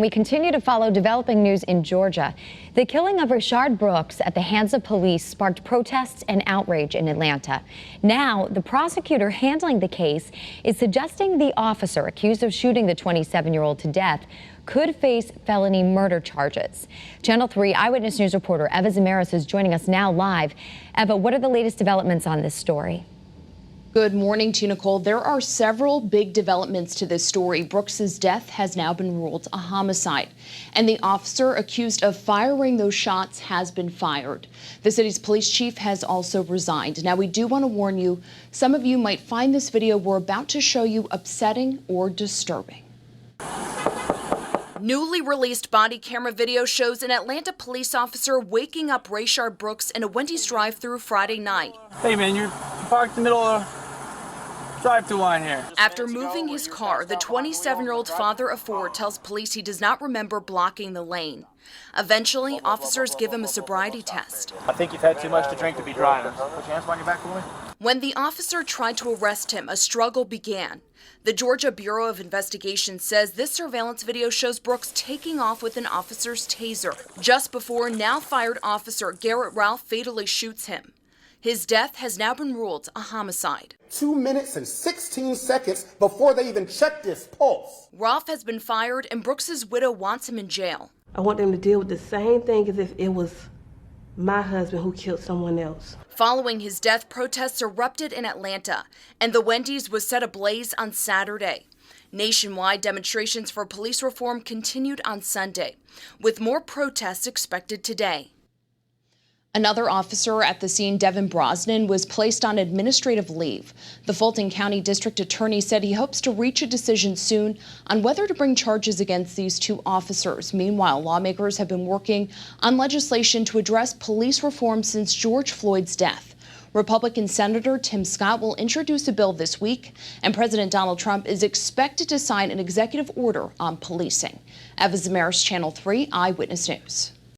We continue to follow developing news in Georgia. The killing of Rayshard Brooks at the hands of police sparked protests and outrage in Atlanta. Now, the prosecutor handling the case is suggesting the officer accused of shooting the 27-year-old to death could face felony murder charges. Channel 3 Eyewitness News reporter Eva Zamaris is joining us now live. Eva, what are the latest developments on this story? Good morning to you, Nicole. There are several big developments to this story. Brooks's death has now been ruled a homicide, and the officer accused of firing those shots has been fired. The city's police chief has also resigned. Now, we do want to warn you, some of you might find this video we're about to show you upsetting or disturbing. Newly released body camera video shows an Atlanta police officer waking up Rayshard Brooks in a Wendy's drive-thru Friday night. Hey man, you're parked in the middle of the drive-thru line here. After moving his car, the 27-year-old father of four tells police he does not remember blocking the lane. Eventually, officers give him a sobriety test. I think you've had too much to drink to be driving. Put your hands behind your back for me. When the officer tried to arrest him, a struggle began. The Georgia Bureau of Investigation says this surveillance video shows Brooks taking off with an officer's taser. Just before now-fired officer Garrett Ralph fatally shoots him. His death has now been ruled a homicide. 2 minutes and 16 seconds before they even checked his pulse. Ralph has been fired, and Brooks's widow wants him in jail. I want them to deal with the same thing as if it was my husband who killed someone else. Following his death, protests erupted in Atlanta, and the Wendy's was set ablaze on Saturday. Nationwide demonstrations for police reform continued on Sunday, with more protests expected today. Another officer at the scene, Devin Brosnan, was placed on administrative leave. The Fulton County District Attorney said he hopes to reach a decision soon on whether to bring charges against these two officers. Meanwhile, lawmakers have been working on legislation to address police reform since George Floyd's death. Republican Senator Tim Scott will introduce a bill this week, and President Donald Trump is expected to sign an executive order on policing. Eva Zamaris, Channel 3 Eyewitness News.